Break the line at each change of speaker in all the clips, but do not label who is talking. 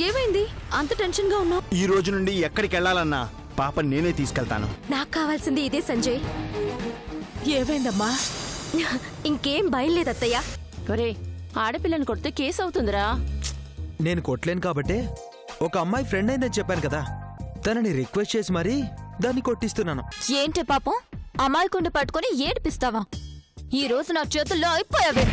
ఏమైంది అంత టెన్షన్ గా ఉన్నావు?
ఈ రోజు నుండి ఎక్కడికి వెళ్ళాలన్నా పాప నేనే తీసుకెళ్తాను.
నాకు కావాల్సింది ఇదే సంజయ్.
ఏమైందమ్మా?
ఇంకేం భయం లేదు అత్తయ్య.
ఒరే, ఆడపిల్లని కొడితే కేసు అవుతుందిరా.
నేను కొట్టలేను కాబట్టే ఒక అమ్మాయి ఫ్రెండ్ అయిందని చెప్పాను కదా, తనని రిక్వెస్ట్ చేసి మరీ దాన్ని కొట్టిస్తున్నాను.
ఏంటి పాపం అమాయకుండా పట్టుకొని ఏడిపిస్తావా? ఈ రోజు నా చేతుల్లో అయిపోయావే.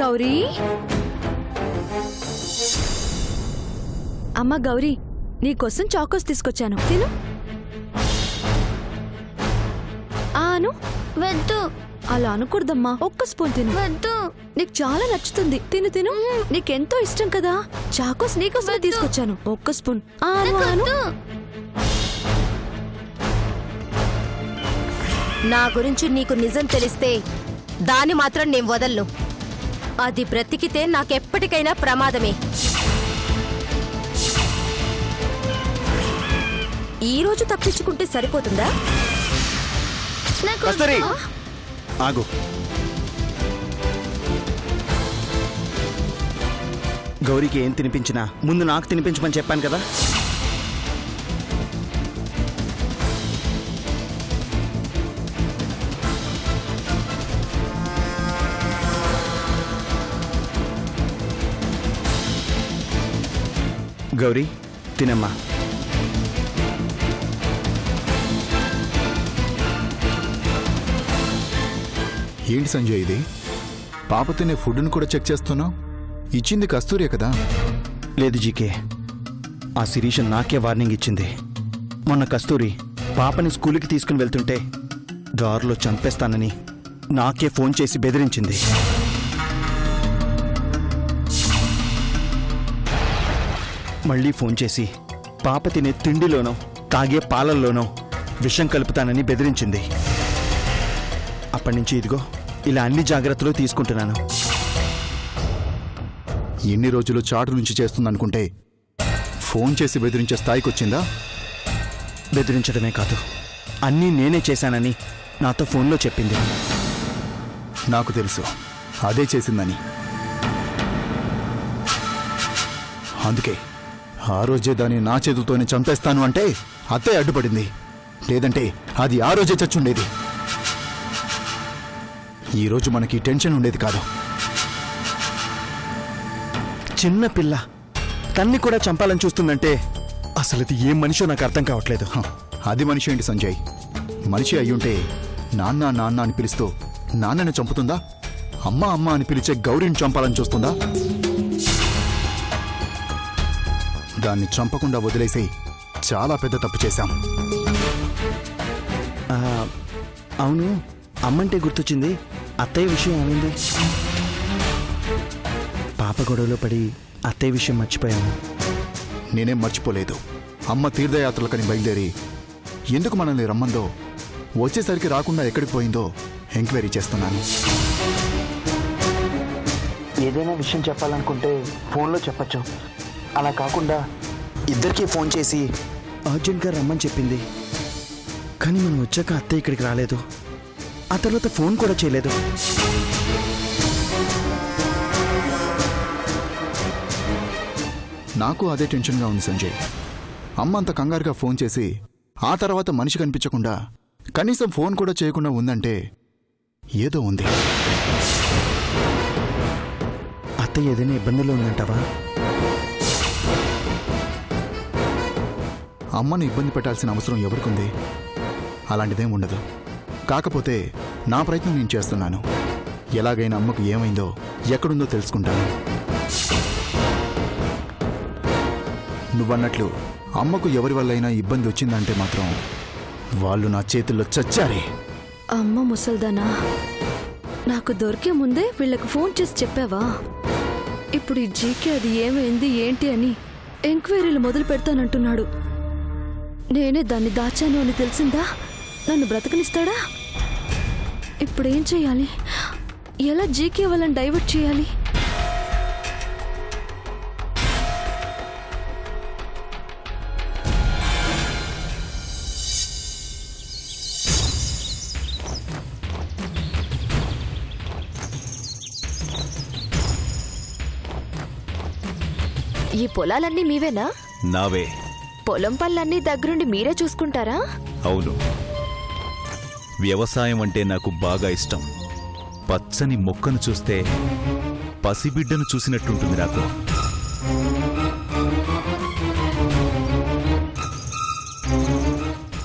గౌరీ, అమ్మ గౌరీ, నీకోసం చాకోస్ తీసుకొచ్చాను, తిను. ఆను వద్దు. అలా అనకూడదమ్మా, ఒక్క స్పూన్ తిను. వద్దు, నీకు చాలా నచ్చుతుంది, తిను తిను. నీకెంతో ఇష్టం కదా, చాకోస్ నీకోసం తీసుకొచ్చాను, ఒక్క స్పూన్.
నా గురించి నీకు నిజం తెలిస్తే దాన్ని మాత్రం నేను వదలను. అది బ్రతికితే నాకెప్పటికైనా ప్రమాదమే. ఈ రోజు తప్పించుకుంటే సరిపోతుందా?
ఆగు. గౌరీకి ఏం తినిపించినా ముందు నాకు తినిపించమని చెప్పాను కదా. గౌరీ, తినమ్మా.
ఏంటి సంజయ్ ఇది? పాప తినే ఫుడ్ను కూడా చెక్ చేస్తున్నావు? ఇచ్చింది కస్తూరే కదా?
లేదు జీకే, ఆ శిరీష నాకే వార్నింగ్ ఇచ్చింది. మొన్న కస్తూరి పాపని స్కూల్కి తీసుకుని వెళ్తుంటే దారిలో చంపేస్తానని నాకే ఫోన్ చేసి బెదిరించింది. మళ్ళీ ఫోన్ చేసి పాప తినే తిండిలోనో తాగే పాలల్లోనో విషం కలుపుతానని బెదిరించింది. అప్పటి నుంచి ఇదిగో ఇలా అన్ని జాగ్రత్తలు తీసుకుంటున్నాను.
ఎన్ని రోజులు చాటు నుంచి చేస్తుందనుకుంటే ఫోన్ చేసి బెదిరించే స్థాయికి వచ్చిందా?
బెదిరించడమే కాదు, అన్నీ నేనే చేశానని నాతో ఫోన్లో చెప్పింది.
నాకు తెలుసు అదే చేసిందని. అందుకే ఆ రోజే దాన్ని నా చేతులతోనే చంపేస్తాను అంటే అత్తే అడ్డుపడింది. లేదంటే అది ఆ రోజే చచ్చుండేది. ఈరోజు మనకి టెన్షన్ ఉండేది కాదు.
చిన్న పిల్ల తన్ని కూడా చంపాలని చూస్తుందంటే అసలు అది ఏం మనిషో నాకు అర్థం కావట్లేదు.
అది మనిషి ఏంటి సంజయ్? మనిషి అయ్యుంటే నాన్న నాన్న అని పిలుస్తూ నాన్నని చంపుతుందా? అమ్మ అమ్మ అని పిలిచే గౌరీని చంపాలని చూస్తుందా? దాన్ని చంపకుండా వదిలేసి చాలా పెద్ద తప్పు చేశాం.
అవును, అమ్మంటే గుర్తొచ్చింది, అత్తయ్య విషయం ఏమైంది? పాప గొడవలో పడి అత్తయ్య విషయం మర్చిపోయాను.
నేనేం మర్చిపోలేదు. అమ్మ తీర్థయాత్రలకని బయలుదేరి ఎందుకు మనల్ని రమ్మందో, వచ్చేసరికి రాకుండా ఎక్కడికి పోయిందో ఎంక్వైరీ చేస్తున్నాను.
ఏదైనా విషయం చెప్పాలనుకుంటే ఫోన్లో చెప్పచ్చు, అలా కాకుండా ఇద్దరికీ ఫోన్ చేసి అర్జెంట్గా రమ్మని చెప్పింది. కానీ మనం వచ్చాక అత్తయ్య ఇక్కడికి రాలేదు, ఆ తర్వాత ఫోన్ కూడా చేయలేదు.
నాకు అదే టెన్షన్గా ఉంది సంజయ్. అమ్మ అంత కంగారుగా ఫోన్ చేసి ఆ తర్వాత మనిషి కనిపించకుండా కనీసం ఫోన్ కూడా చేయకుండా ఉందంటే ఏదో ఉంది.
అత్తయ్య ఏదైనా ఇబ్బందుల్లో ఉందంటావా?
అమ్మని ఇబ్బంది పెట్టాల్సిన అవసరం ఎవరికుంది? అలాంటిదేం ఉండదు. కాకపోతే నా ప్రయత్నం నేను చేస్తున్నాను. ఎలాగైనా అమ్మకు ఏమైందో ఎక్కడుందో తెలుసుకుంటాను. నువ్వన్నట్లు అమ్మకు ఎవరి వల్లైనా ఇబ్బంది వచ్చిందంటే మాత్రం వాళ్ళు నా చేతుల్లో చచ్చారే.
అమ్మ ముసల్దానా, నాకు దొరికే ముందే వీళ్ళకి ఫోన్ చేసి చెప్పావా? ఇప్పుడు ఈ జీకే అది ఏమైంది ఏంటి అని ఎంక్వైరీలు మొదలు పెడతానంటున్నాడు. నేనే దాన్ని దాచాను అని తెలిసిందా నన్ను బ్రతకనిస్తాడా? ఇప్పుడు ఏం చేయాలి? ఎలా జీకే వాళ్ళని డైవర్ట్ చేయాలి?
ఈ పొలాలన్నీ మీవేనా?
నావే.
పొలం పనులన్నీ దగ్గరుండి మీరే చూసుకుంటారా?
అవును. వ్యవసాయం అంటే నాకు బాగా ఇష్టం. పచ్చని మొక్కను చూస్తే పసిబిడ్డను చూసినట్టుంటుంది నాకు.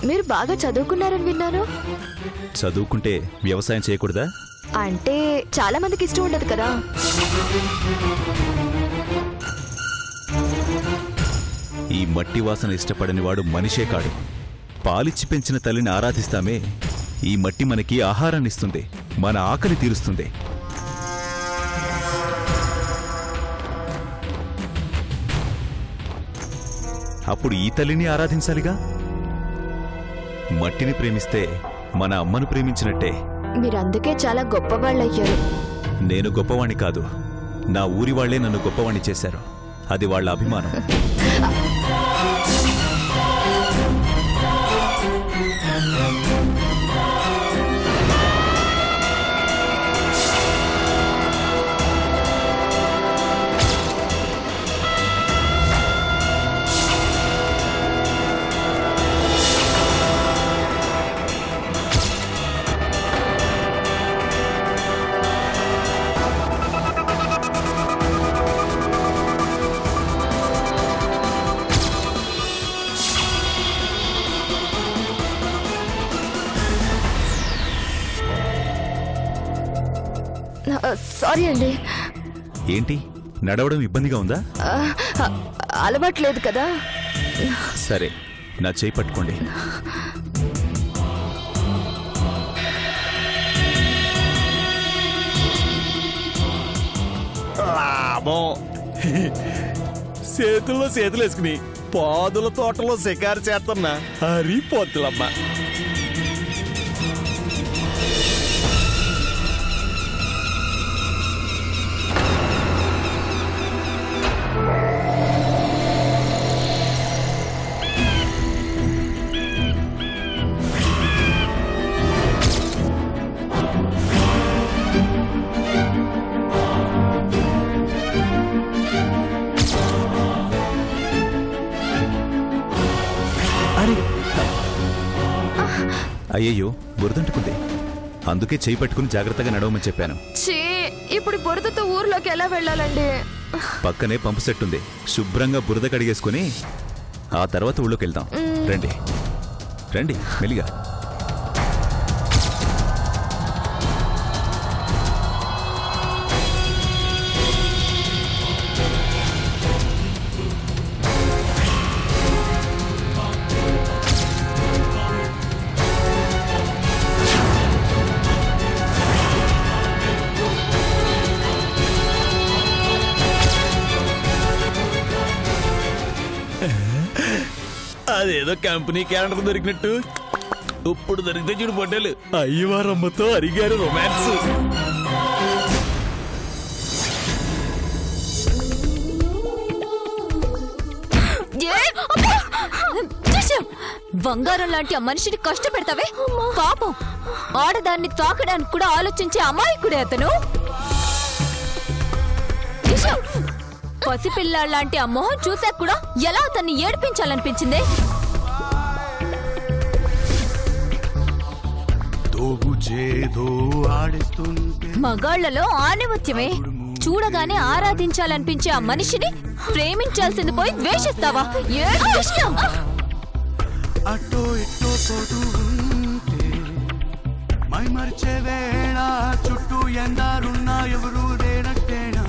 మీరు బాగా చదువుకున్నారని విన్నాను.
చదువుకుంటే వ్యవసాయం చేయకూడదా?
అంటే చాలా మందికి ఇష్టం ఉండదు కదా.
ఈ మట్టి వాసన ఇష్టపడని వాడు మనిషే కాడు. పాలిచ్చి పెంచిన తల్లిని ఆరాధిస్తామే. ఈ మట్టి మనకి ఆహారాన్నిస్తుంది, మన ఆకలి తీరుస్తుంది. అప్పుడు ఈ తల్లిని ఆరాధించాలిగా. మట్టిని ప్రేమిస్తే మన అమ్మను ప్రేమించినట్టే.
మీరందుకే చాలా గొప్పవాళ్ళయ్యారు.
నేను గొప్పవాణ్ణి కాదు, నా ఊరి వాళ్లే నన్ను గొప్పవాణ్ణి చేశారు. అది వాళ్ళ అభిమానం.
సారీ అండి.
ఏంటి, నడవడం ఇబ్బందిగా ఉందా?
అలవాట్లేదు కదా.
సరే, నా చేయి పట్టుకోండి.
చేతుల్లో చేతులు వేసుకుని పాదుల తోటలో షికారు చేస్తున్నా హరి పొద్దులమ్మ.
అయ్యయ్యో, బురదంటుకుంది. అందుకే చేయి పట్టుకుని జాగ్రత్తగా నడవమని చెప్పాను.
ఇప్పుడు బురదతో ఊర్లోకి ఎలా వెళ్ళాలండి?
పక్కనే పంపు సెట్ ఉంది. శుభ్రంగా బురద కడిగేసుకుని ఆ తర్వాత ఊళ్ళోకి వెళ్దాం. రండి రండి, మెల్లిగా.
అదేదో కంపెనీ క్యాలెండర్ దొరికినట్టు ఇప్పుడు దొరికితే చూడు పొట్టేలు. అయ్యవారమ్మతో అరిగారు రొమాన్స్.
బంగారం లాంటి ఆ మనిషిని కష్టపెడతావే పాపం. ఆడదాన్ని తాకడానికి కూడా ఆలోచించే అమాయకుడే అతను. పసిపిల్లాళ్ళంటి ఆ మొహం చూసాక కూడా ఎలా అతన్ని ఏడిపించాలనిపించిందే. మగాళ్లలో ఆణిముత్యమే. చూడగానే ఆరాధించాలనిపించే ఆ మనిషిని ప్రేమించాల్సింది పోయి ద్వేషిస్తావా?
అటో ఇటో పోతూ ఉంటే మై మర్చే వేళ చుట్టూ ఎందారున్నా ఎవరు లేనట్టేనా.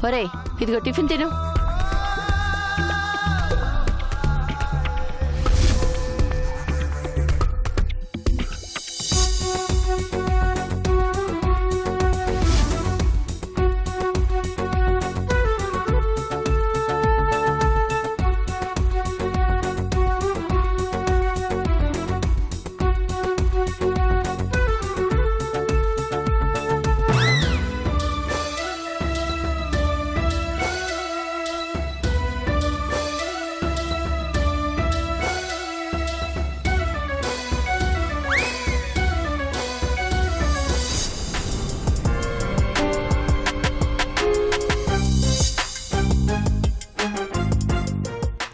ఒరేయ్, ఇదిగో టిఫిన్ తిను.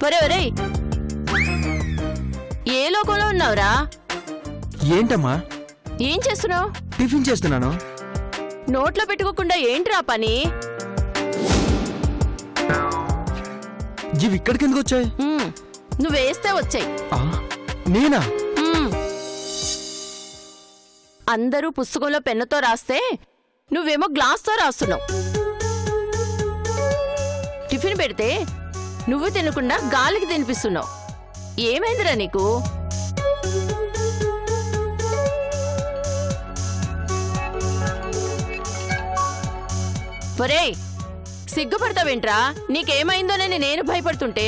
ఒరే ఒరే, ఏ లోకంలో ఉన్నావురా?
ఏంటమ్మా?
ఏం చేస్తున్నావు?
టిఫిన్ చేస్తున్నాను.
నోట్లో పెట్టుకోకుండా ఏంట్రా పని?
ఇవి ఇక్కడికి ఎందుకు వచ్చాయి?
నువ్వేస్తే వచ్చాయి.
నేనా?
అందరూ పుస్తకంలో పెన్నుతో రాస్తే నువ్వేమో గ్లాస్తో రాస్తున్నావు. టిఫిన్ పెడితే నువ్వు తినకుండా గాలికి తినిపిస్తున్నావు. ఏమైందిరా నీకు? ఒరేయ్, సిగ్గుపడతావేంట్రా? నీకేమైందోనని నేను భయపడుతుంటే.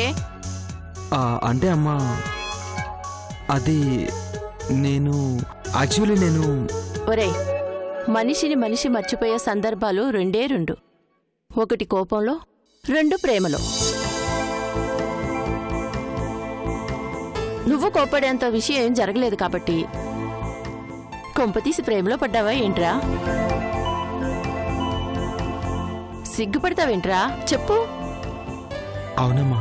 అంటే అమ్మా, అది నేను
ఒరేయ్, మనిషిని మనిషి మర్చిపోయే సందర్భాలు రెండే రెండు. ఒకటి కోపంలో, రెండు ప్రేమలో. నువ్వు కోపడేంత విషయం ఏం జరగలేదు కాబట్టి కొంపతీసి ప్రేమలో పడ్డావా ఏంట్రా? సిగ్గుపడతావేంట్రా? చెప్పు.
అవునమ్మా,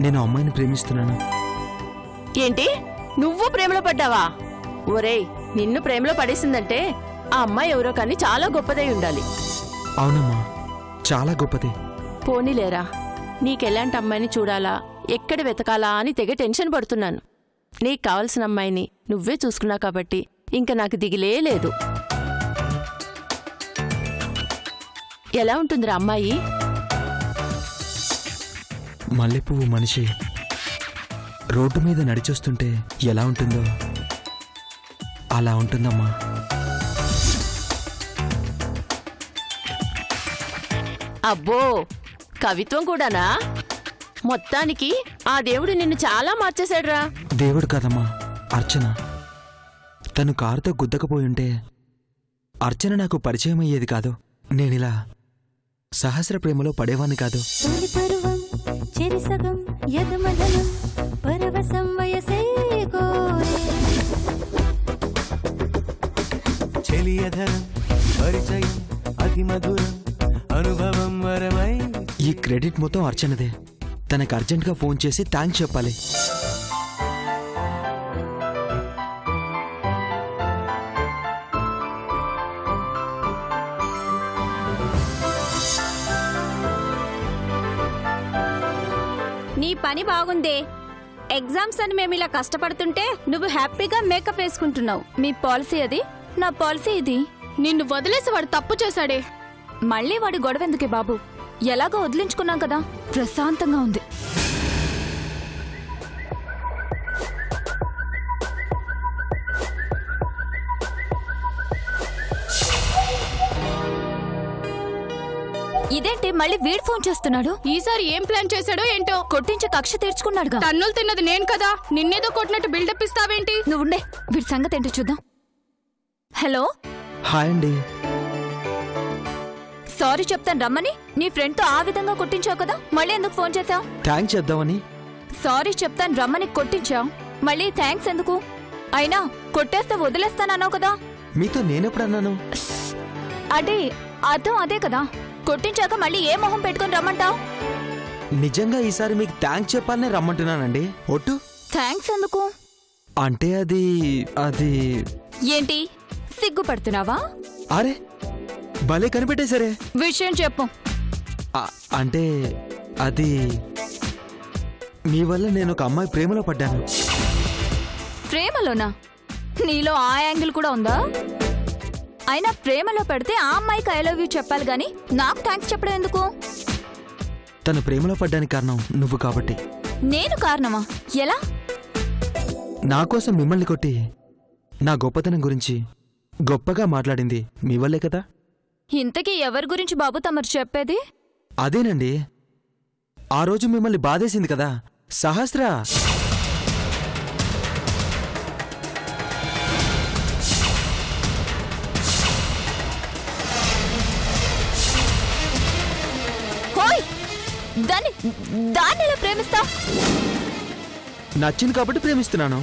నేను అమ్మాయిని ప్రేమిస్తున్నాను.
ఏంటి? నువ్వు ప్రేమలో పడ్డావా? ఒరేయ్, నిన్ను ప్రేమలో పడేసిందంటే ఆ అమ్మాయి ఎవరో కానీ చాలా గొప్పదై ఉండాలి.
అవునమ్మా, చాలా గొప్పదే.
పోనీలేరా, నీకెలాంటి అమ్మాయిని చూడాలా, ఎక్కడ వెతకాలా అని తెగ టెన్షన్ పడుతున్నాను. నీకు కావలసిన అమ్మాయిని నువ్వే చూసుకున్నావు కాబట్టి ఇంకా నాకు దిగిలే లేదు. ఎలా ఉంటుందిరా అమ్మాయి?
మల్లెపువ్వు మనిషి రోడ్డు మీద నడిచొస్తుంటే ఎలా ఉంటుందో అలా ఉంటుందమ్మా.
అబ్బో, కవిత్వం కూడానా? మొత్తానికి ఆ దేవుడు నిన్ను చాలా మార్చేశాడురా.
దేవుడు కాదమ్మా, అర్చన. తను కారుతో గుద్దకపోయుంటే అర్చన నాకు పరిచయం అయ్యేది కాదు. నేనిలా సహస్ర ప్రేమలో పడేవాన్ని కాదు. ఈ క్రెడిట్ మొత్తం అర్చనదే. తనకు అర్జెంట్గా ఫోన్ చేసి థ్యాంక్స్ చెప్పాలి.
నీ పని బాగుందే. ఎగ్జామ్స్ అని మేము ఇలా కష్టపడుతుంటే నువ్వు హ్యాపీగా మేకప్ వేసుకుంటున్నావు.
మీ పాలసీ అది, నా పాలసీ ఇది.
నిన్ను వదిలేసి వాడు తప్పు చేశాడే.
మళ్ళీ వాడి గొడవ ఎందుకే బాబు? ఎలాగో వదిలించుకున్నాం కదా, ప్రశాంతంగా ఉంది. ఇదేంటి మళ్ళీ వీడు ఫోన్ చేస్తున్నాడు?
ఈసారి ఏం ప్లాన్ చేశాడో ఏంటో.
కొట్టించి కక్ష తీర్చుకున్నాడుగా.
తన్నులు తిన్నది నేను కదా, నిన్నేదో కొట్టినట్టు బిల్డప్ ఇస్తావేంటి?
నువ్వుండే, వీడి సంగతి ఏంటో చూద్దాం. హలో.
హాయ్ అండి.
సారీ చెప్తాను రమ్మని నీ ఫ్రెండ్తో ఆ విధంగా కొట్టించావు కదా, మళ్ళీ ఎందుకు ఫోన్ చేశావు?
థ్యాంక్స్ చెప్దామని.
సారీ చెప్తాను రమ్మని కొట్టించావు, మళ్ళీ థ్యాంక్స్ ఎందుకు? అయినా కొట్టేస్తే వదిలేస్తానన్నావు కదా.
మీతో నేనెప్పుడు అన్నాను?
అదే అర్థం అదే కదా. కొట్టించాక మళ్ళీ ఏ మొహం పెట్టుకుని రమ్మంటావు?
నిజంగా ఈసారి మీకు థ్యాంక్స్ చెప్పాలనే రమ్మంటున్నానండి. ఒట్టు.
థ్యాంక్స్ ఎందుకు?
అంటే అది
ఏంటి సిగ్గుపడుతున్నావా?
అరే భలే కనిపెట్టేసరే.
విషయం చెప్పు.
అంటే అది మీ వల్ల నేను ఒక అమ్మాయి ప్రేమలో పడ్డాను.
ప్రేమలోనా? నీలో ఆ యాంగిల్ కూడా ఉందా? అయినా ప్రేమలో పడితే ఆ అమ్మాయికి ఐ లవ్ యూ చెప్పాలి గాని నాకు థ్యాంక్స్ చెప్పడం ఎందుకు?
తను ప్రేమలో పడ్డానికి కారణం నువ్వు కాబట్టి.
నేను కారణమా? ఎలా?
నా కోసం మిమ్మల్ని కొట్టి నా గొప్పతనం గురించి గొప్పగా మాట్లాడింది మీ వల్లే కదా.
ఇంతకీ ఎవరి గురించి బాబు తమరు చెప్పేది?
అదేనండి, ఆ రోజు మిమ్మల్ని బాధేసింది కదా, సహస్ర.
దాన్ని ఎలా ప్రేమిస్తావు?
నచ్చింది కాబట్టి ప్రేమిస్తున్నాను.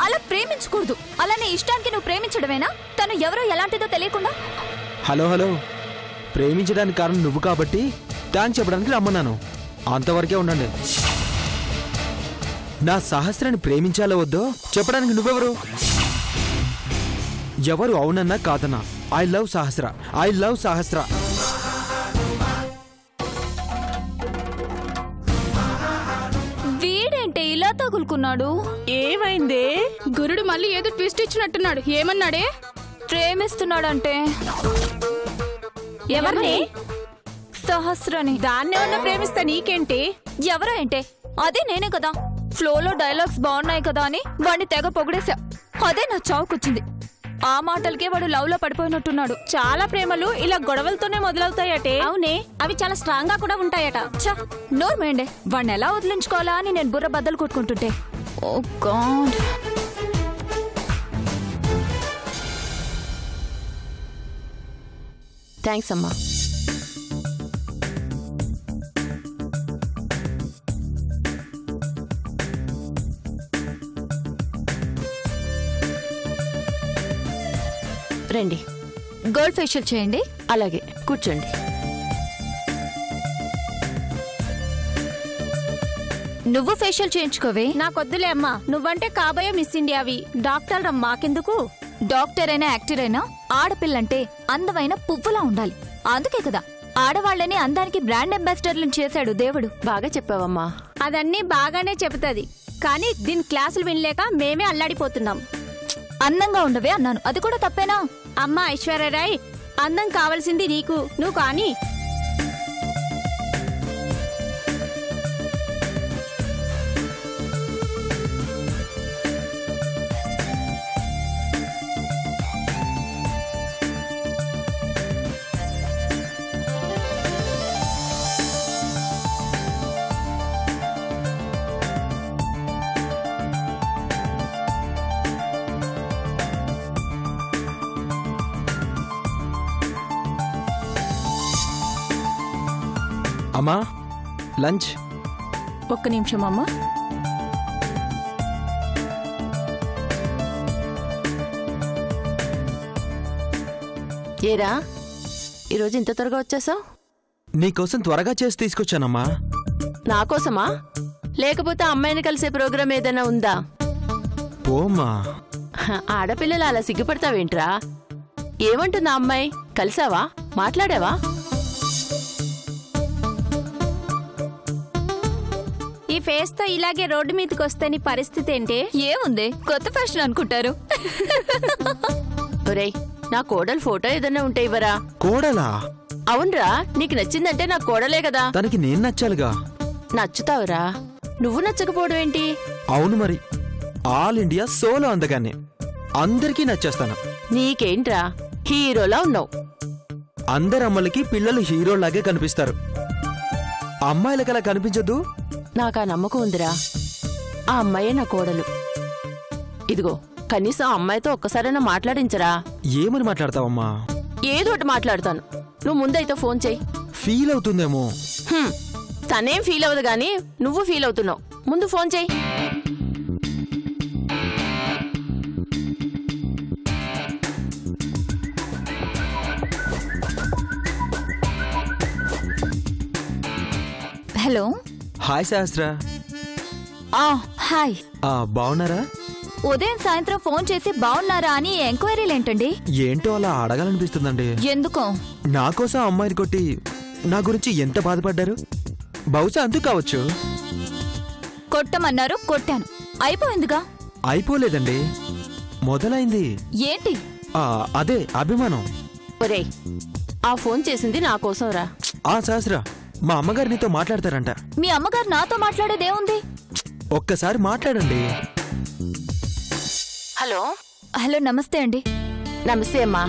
అలా ప్రేమించకూడదు. అలా నీ ఇష్టానికి నువ్వు ప్రేమించడమేనా? తను ఎవరో ఎలాంటిదో తెలియకుండా?
హలో, ప్రేమించడానికి కారణం నువ్వు కాబట్టి థ్యాంక్స్ చెప్పడానికి రమ్మన్నాను. అంతవరకే ఉండండి. నా సహస్రాన్ని ప్రేమించాలో వద్దో చెప్పడానికి నువ్వెవరు? ఎవరు అవునన్నా కాదన్నా I love Sahasra, I love Sahasra.
వీడేంటే ఇలా తగులుకున్నాడు?
ఏమైందే?
గురుడు మళ్ళీ ఏదో ట్విస్ట్ ఇచ్చినట్టున్నాడు. ఏమన్నాడే?
ప్రేమిస్తున్నాడంటే.
ఎవరిని?
సహస్రని.
దాన్నేమన్నా ప్రేమిస్తా నీకేంటి?
ఎవరో ఏంటే? అదే నేనే కదా. ఫ్లోలో డైలాగ్స్ బాగున్నాయి కదా అని వాడిని తెగ పొగిడేశా. అదే నా చావుకొచ్చింది. ఆ మాటలకే వాడు లవ్ లో పడిపోయినట్టున్నాడు.
చాలా ప్రేమలు ఇలా గొడవలతోనే మొదలవుతాయటే.
అవునే, అవి చాలా స్ట్రాంగ్ గా కూడా ఉంటాయట.
ఛ, నోర్మేండే. వాడిని ఎలా వదిలించుకోవాలా అని నేను బుర్ర బద్దలు కొట్టుకుంటుంటే. ఓ గాడ్.
థ్యాంక్స్ అమ్మా. రండి.
గోల్డ్ ఫేషియల్ చేయండి.
అలాగే కూర్చోండి.
నువ్వు ఫేషియల్ చేయించుకోవే.
నాకొద్దులే అమ్మా, నువ్వంటే కాబోయే మిస్ ఇండియావి. డాక్టర్ మాకెందుకు?
డాక్టర్ అయినా యాక్టర్ అయినా ఆడపిల్లంటే అందమైన పువ్వులా ఉండాలి. అందుకే కదా ఆడవాళ్ళని అందానికి బ్రాండ్ అంబాసిడర్లను చేశాడు దేవుడు.
బాగా చెప్పావమ్మా.
అదన్నీ బాగానే చెబుతుంది, కానీ దీని క్లాసులు వినలేక మేమే అల్లాడిపోతున్నాం.
అందంగా ఉండవే అన్నాను, అది కూడా తప్పేనా?
అమ్మా ఐశ్వర్యరాయ్, అందం కావాల్సింది నీకు, నువ్వు కానీ.
అమ్మా లంచ్.
ఒక్క నిమిషం అమ్మా.
ఏరా, ఈరోజు ఇంత త్వరగా వచ్చేసావు?
నీకోసం త్వరగా చేసి తీసుకొచ్చానమ్మా.
నాకోసమా? లేకపోతే అమ్మాయిని కలిసే ప్రోగ్రాం ఏదైనా ఉందా?
పోమ్మా.
ఆడపిల్లలు అలా సిగ్గుపడతావేంట్రా? ఏమంటుందా అమ్మాయి? కలిసావా? మాట్లాడావా?
ఈ ఫేస్ తో ఇలాగే రోడ్డు మీదకి వస్తే నీ పరిస్థితి ఏంటి?
ఏముంది, కొత్త ఫ్యాషన్ అనుకుంటారు.
ఒరేయ్, నా కోడలు ఫోటో ఏదన్నా ఉంటే ఇవ్వరా.
కోడలా?
అవునరా, నీకు నచ్చిందంటే నా కోడలే కదా.
తనకి నేను నచ్చాలిగా.
నచ్చుతావురా, నువ్వు నచ్చకపోవడం ఏంటి?
అవును మరి, ఆల్ ఇండియా సోలో అందగానే అందరికీ నచ్చేస్తాను.
నీకేంట్రా, హీరోలా ఉన్నావు.
అందరు అమ్మలకి పిల్లలు హీరోలాగే కనిపిస్తారు, అమ్మాయిలకి అలా కనిపించదు.
నాకా నమ్మకం ఉందిరా. ఆ అమ్మాయే నా కోడలు. ఇదిగో, కనీసం అమ్మాయితో ఒక్కసారైనా మాట్లాడించరా.
ఏమని మాట్లాడతావమ్మా?
ఏదో ఒకటి మాట్లాడతాను, నువ్వు ముందైతే ఫోన్ చెయ్యి.
ఫీల్ అవుతుందేమో.
తనేం ఫీల్ అవ్వదు గాని నువ్వు ఫీల్ అవుతున్నావు. ముందు ఫోన్ చెయ్యి.
హలో.
హాయ్ సహస్ర.
హాయ్.
బాగున్నారా?
ఉదయం సాయంత్రం ఫోన్ చేసి బాగున్నారా అని ఎంక్వైరీలేంటండి?
ఏంటో అలా అడగాలనిపిస్తుందండి.
ఎందుకో?
నా కోసం అమ్మాయిని కొట్టి నా గురించి ఎంత బాధపడ్డారు. బహుశా అందుకు కావచ్చు.
కొట్టమన్నారు, కొట్టాను, అయిపోయిందిగా.
అయిపోలేదండి, మొదలైంది.
ఏంటి?
అదే అభిమానం.
ఒరేయ్, ఆ ఫోన్ చేసింది నా కోసం రా.
సహస్ర, మా అమ్మగారు నీతో మాట్లాడతారంట.
మీ అమ్మగారు నాతో మాట్లాడేదేముంది?
ఒక్కసారి మాట్లాడండి.
హలో.
హలో, నమస్తే అండి.
నమస్తే అమ్మా.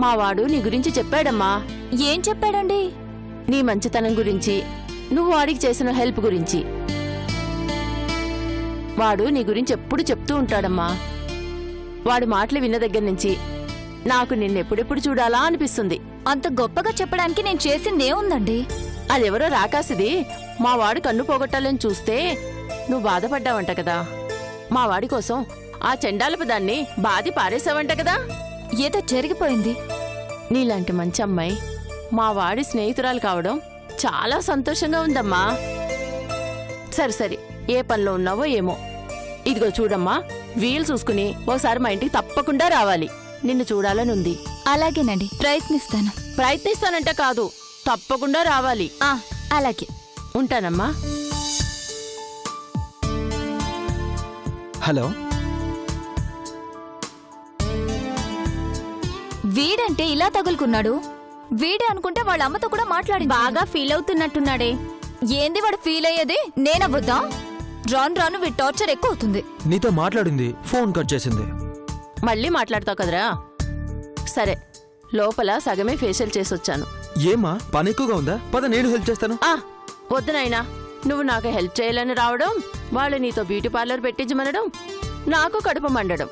మా వాడు నీ గురించి చెప్పాడమ్మా.
ఏం చెప్పాడండి?
నీ మంచితనం గురించి, నువ్వు వాడికి చేసిన హెల్ప్ గురించి. వాడు నీ గురించి ఎప్పుడు చెప్తూ ఉంటాడమ్మా. వాడి మాటలు విన్న దగ్గర నుంచి నాకు నిన్నెప్పుడెప్పుడు చూడాలా అనిపిస్తుంది.
అంత గొప్పగా చెప్పడానికి నేను చేసిందేముందండి?
అదెవరో రాకాసిది మా వాడు కన్ను పోగొట్టాలని చూస్తే నువ్వు బాధపడ్డావంట కదా. మా వాడి కోసం ఆ చెండాలపు దాన్ని బాది పారేసావంట కదా.
ఏదో జరిగిపోయింది.
నీలాంటి మంచి అమ్మాయి మా వాడి స్నేహితురాలు కావడం చాలా సంతోషంగా ఉందమ్మా. సరే సరే, ఏ పనిలో ఉన్నావో ఏమో. ఇదిగో చూడమ్మా, వీలు చూసుకుని ఓసారి మా ఇంటికి తప్పకుండా రావాలి. నిన్ను చూడాలనుంది.
అలాగేనండి, ప్రయత్నిస్తాను.
ప్రయత్నిస్తానంటే కాదు, తప్పకుండా రావాలి.
అలాగే,
ఉంటానమ్మా.
హలో,
వీడంటే ఇలా తగులుకున్నాడు. వీడే అనుకుంటే వాళ్ళ అమ్మతో కూడా మాట్లాడి
బాగా ఫీల్ అవుతున్నట్టున్నాడే.
ఏంది వాడు ఫీల్ అయ్యేది? నేనవ్వద్దా? రాను రాను వీడి టార్చర్ ఎక్కువ అవుతుంది.
నీతో మాట్లాడింది, ఫోన్ కట్ చేసింది.
మళ్ళీ మాట్లాడతావు కదరా. సరే, లోపల సగమే ఫేషియల్ చేసొచ్చాను.
ఏమా, పని ఎక్కువగా ఉందా? పద, నేను హెల్ప్ చేస్తాను.
వద్దు నాయనా, నువ్వు నాకు హెల్ప్ చేయాలని రావడం, వాళ్ళు నీతో బ్యూటీ పార్లర్ పెట్టించమనడం, నాకు కడుపు మండడం,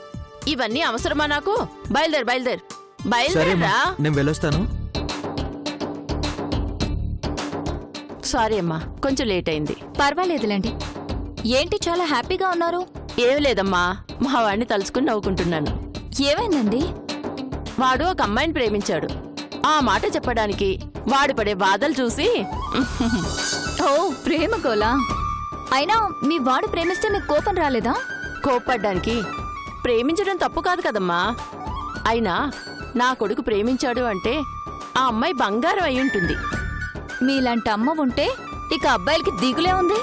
ఇవన్నీ అవసరమా నాకు? బయలుదేరు బయలుదేరు బయలుదేరా.
నేను వెళ్ళొస్తాను.
సారీ అమ్మా, కొంచెం లేట్ అయింది.
పర్వాలేదులేండి. ఏంటి చాలా హ్యాపీగా ఉన్నారు?
ఏం లేదమ్మా, మా వాడిని తలుచుకుని నవ్వుకుంటున్నాను.
ఏమైందండి?
వాడు ఒక అమ్మాయిని ప్రేమించాడు. ఆ మాట చెప్పడానికి వాడు పడే బాధలు చూసి
ఓ, ప్రేమ కోలా. అయినా మీ వాడు ప్రేమిస్తే మీకు కోపం రాలేదా?
కోప్పడ్డానికి ప్రేమించడం తప్పు కాదు కదమ్మా. అయినా నా కొడుకు ప్రేమించాడు అంటే ఆ అమ్మాయి బంగారం అయి ఉంటుంది.
మీలాంటి అమ్మ ఉంటే ఇక అబ్బాయిలకి దిగులే ఉంది.